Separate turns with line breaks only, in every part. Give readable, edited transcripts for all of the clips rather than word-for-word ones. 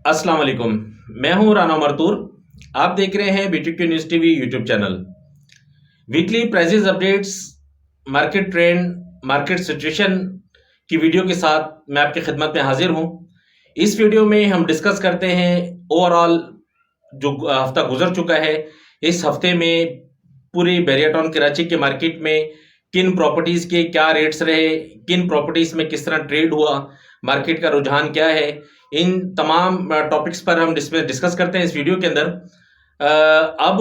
अस्सलाम वालेकुम, मैं हूं राना मरतूर। आप देख रहे हैं BTK news TV YouTube channel. Weekly prices updates, market trend, market situation की वीडियो के साथ मैं आपकी खिदमत में हाजिर हूं। इस वीडियो में हम डिस्कस करते हैं ओवरऑल जो हफ्ता गुजर चुका है। इस हफ्ते में पूरी बहरिया टाउन कराची के मार्केट में किन प्रॉपर्टीज़ के क्या रेट्स रहे, किन प्रॉपर्टीज़ में किस तरह ट्रेड हुआ, मार्केट का रुझान क्या है, इन तमाम टॉपिक्स पर हम डिस्कस करते हैं इस वीडियो के अंदर। अब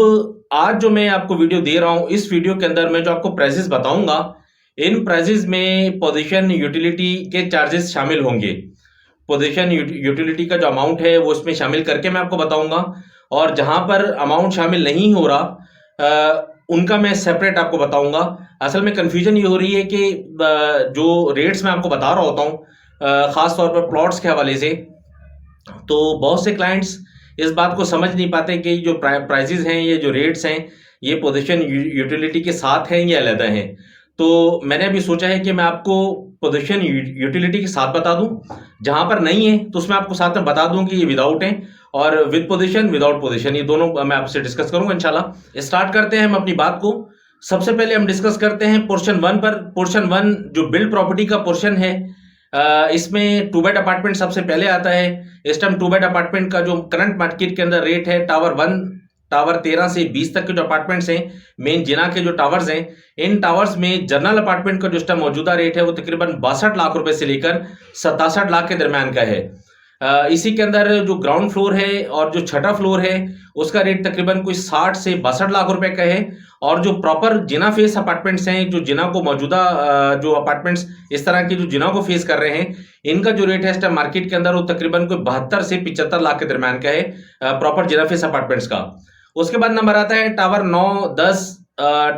आज जो मैं आपको वीडियो दे रहा हूं, इस वीडियो के अंदर मैं जो आपको प्राइसेस बताऊंगा, इन प्राइसेस में पोजीशन यूटिलिटी के चार्जेस शामिल होंगे। पोजीशन यूटिलिटी का जो अमाउंट है वो इसमें शामिल करके मैं आपको बताऊंगा, और जहां पर अमाउंट शामिल नहीं हो रहा उनका मैं सेपरेट आपको बताऊंगा। असल में कन्फ्यूजन ये हो रही है कि जो रेट्स मैं आपको बता रहा होता हूँ ख़ास तौर पर प्लॉट्स के हवाले से, तो बहुत से क्लाइंट्स इस बात को समझ नहीं पाते कि जो प्राइसेस हैं, ये जो रेट्स हैं, ये पोजीशन यूटिलिटी के साथ हैं या अलग हैं। तो मैंने अभी सोचा है कि मैं आपको पोजीशन यूटिलिटी के साथ बता दूं, जहां पर नहीं है तो उसमें आपको साथ में बता दूं कि ये विदाउट है, और विद पोजीशन विदाउट पोजीशन, ये दोनों मैं आपसे डिस्कस करूंगा इंशाल्लाह। स्टार्ट करते हैं हम अपनी बात को। सबसे पहले हम डिस्कस करते हैं पोर्शन 1 पर। पोर्शन 1 जो बिल्ड प्रॉपर्टी का पोर्शन है, इसमें 2 बेड अपार्टमेंट सबसे पहले आता है। इस टाइम 2 बेड अपार्टमेंट का जो करंट मार्केट के अंदर रेट है, टावर 1, टावर 13 से 20 तक के जो अपार्टमेंट्स हैं, मेन जिना के जो टावर्स हैं, इन टावर्स में जनरल अपार्टमेंट का जो इस टाइम मौजूदा रेट है वो तकरीबन 62 लाख रुपए से लेकर 67 लाख के दरमियान का है। इसी के अंदर जो ग्राउंड फ्लोर है और जो छठा फ्लोर है उसका रेट तकरीबन कोई 60 से 62 लाख रुपए का है। और जो प्रॉपर जिना फेस अपार्टमेंट्स हैं, जो जिना को मौजूदा जो अपार्टमेंट्स इस तरह की जो जिना को फेस कर रहे हैं, इनका जो रेट है इस टाइम मार्केट के अंदर वो तकरीबन कोई 72 से 75 लाख के दरमियान का है, प्रॉपर जिना फेस अपार्टमेंट्स का। उसके बाद नंबर आता है टावर 9, 10,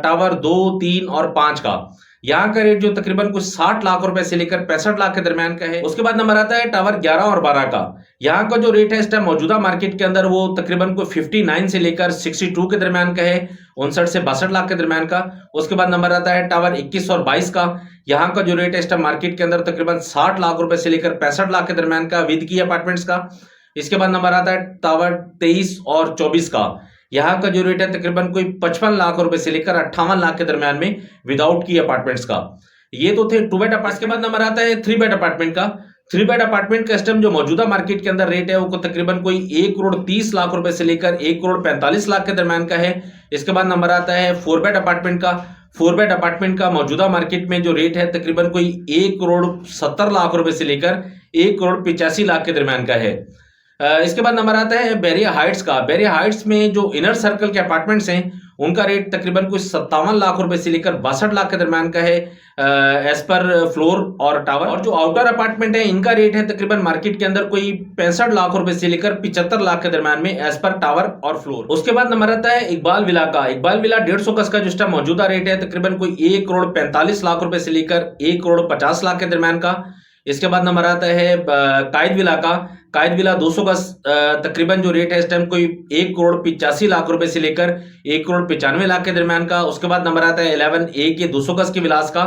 टावर 2, 3 और 5 का। यहाँ का रेट जो तकरीबन कुछ 60 लाख रुपए से लेकर 65 लाख के दरमियान का है। उसके बाद नंबर आता है टावर 11 और 12 का। यहाँ का जो रेट है इस टाइम मौजूदा मार्केट के अंदर वो तकरीबन कोई 59 से लेकर 62 के दरमियान का है, 59 से 62 लाख के दरमियान का। उसके बाद नंबर आता है टावर 21 और 22 का। यहाँ का जो रेट है इस टाइम मार्केट के अंदर तकरीबन 60 लाख रुपए से लेकर 65 लाख के दरमियान का विद की अपार्टमेंट्स का। इसके बाद नंबर आता है टावर 23 और 24 का। यहाँ का जो रेट है तकरीबन कोई 55 लाख रुपए से लेकर 58 लाख के दरमियान में विदाउट की अपार्टमेंट्स का। ये तो थे 2 बेड अपार्टमेंट। के बाद नंबर आता है 3 बेड अपार्टमेंट का। 3 बेड अपार्टमेंट का इस टाइम जो मौजूदा मार्केट के अंदर रेट है वो तकरीबन कोई 1 करोड़ 30 लाख रुपए से लेकर 1 करोड़ 45 लाख के दरमियान का है। इसके बाद नंबर आता है 4 बेड अपार्टमेंट का। 4 बेड अपार्टमेंट का मौजूदा मार्केट में जो रेट है तकरीबन कोई 1 करोड़ 70 लाख रुपए से लेकर 1 करोड़ 85 लाख के दरमियान का है। इसके बाद नंबर आता है बहरिया हाइट्स का। बहरिया हाइट्स में जो इनर सर्कल के अपार्टमेंट्स हैं उनका रेट तकरीबन कुछ 57 लाख रुपए से लेकर 62 लाख के दरमियान का है, एज पर फ्लोर और टावर। और जो आउटर अपार्टमेंट है इनका रेट है तकरीबन मार्केट के अंदर कोई 65 लाख रुपए से लेकर 75 लाख के दरमियान में, एज पर टावर और फ्लोर। उसके बाद नंबर आता है इकबाल विला का। इकबाल विला 150 गज का जिसका मौजूदा रेट है तकरीबन कोई 1 करोड़ 45 लाख रुपए से लेकर 1 करोड़ 50 लाख के दरमियान का। इसके बाद नंबर आता है कायद विला का। कायद विला 200 गज तकरीबन जो रेट है इस टाइम कोई 1 करोड़ 85 लाख रुपए से लेकर 1 करोड़ 95 लाख के दरमियान का। उसके बाद नंबर आता है 11A के 200 गज के विलास का।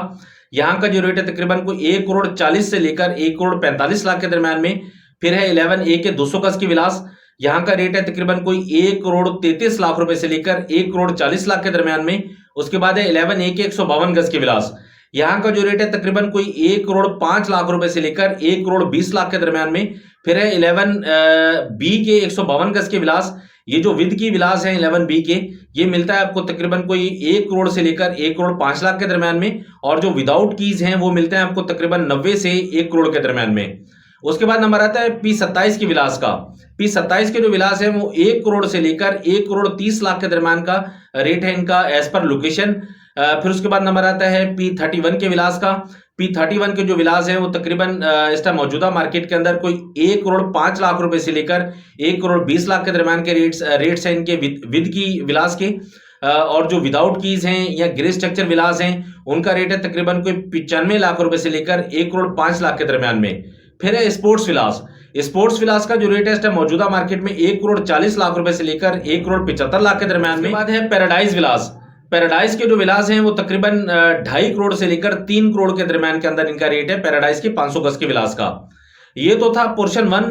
यहाँ का जो रेट है तकरीबन कोई 1 करोड़ 40 से लेकर 1 करोड़ 45 लाख के दरमियान में। फिर है 11A के 200 गज की विलास। यहाँ का रेट है तकरीबन कोई 1 करोड़ 33 लाख रुपए से लेकर 1 करोड़ 40 लाख के दरमियान में। उसके बाद है 11A के 152 गज की विलास। यहाँ का जो रेट है तकरीबन कोई 1 करोड़ 5 लाख रुपए से लेकर 1 करोड़ 20 लाख के दरमियान में। फिर है 11B के 152 गज के विलास। ये जो विद की विलास है 11B के, ये मिलता है आपको तकरीबन कोई 1 करोड़ से लेकर 1 करोड़ 5 लाख के दरमियान में। और जो विदाउट कीज हैं वो मिलते हैं आपको तकरीबन 90 से 1 करोड़ के दरमियान में। उसके बाद नंबर आता है P27 की विलास का। P27 के जो विलास है वो 1 करोड़ से लेकर 1 करोड़ 30 लाख के दरमियान का रेट है इनका, एज पर लोकेशन। फिर उसके बाद नंबर आता है P31 के विलास का। P31 के जो विलास है वो तकरीबन इस टाइम मौजूदा मार्केट के अंदर कोई 1 करोड़ 5 लाख रुपए से लेकर 1 करोड़ 20 लाख के दरमियान के रेट्स हैं इनके विद की विलास के। और जो विदाउट कीज हैं या ग्रे स्ट्रक्चर विलास हैं उनका रेट है तकरीबन कोई 95 लाख रुपए से लेकर 1 करोड़ 5 लाख के दरमियान में। फिर है स्पोर्ट्स विलास। स्पोर्ट्स विलास का जो रेट है इस टाइम मौजूदा मार्केट में 1 करोड़ 40 लाख रुपए से लेकर 1 करोड़ 75 लाख के दरमियान में। बाद है पैराडाइज विलास। पैराडाइज के जो विलास हैं वो तकरीबन 2.5 करोड़ से लेकर 3 करोड़ के दरमियान के अंदर इनका रेट है पैराडाइज के 500 गज के विलास का। ये तो था portion 1।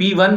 P1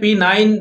P9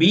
B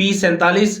P47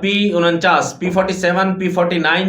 P49, P47, P49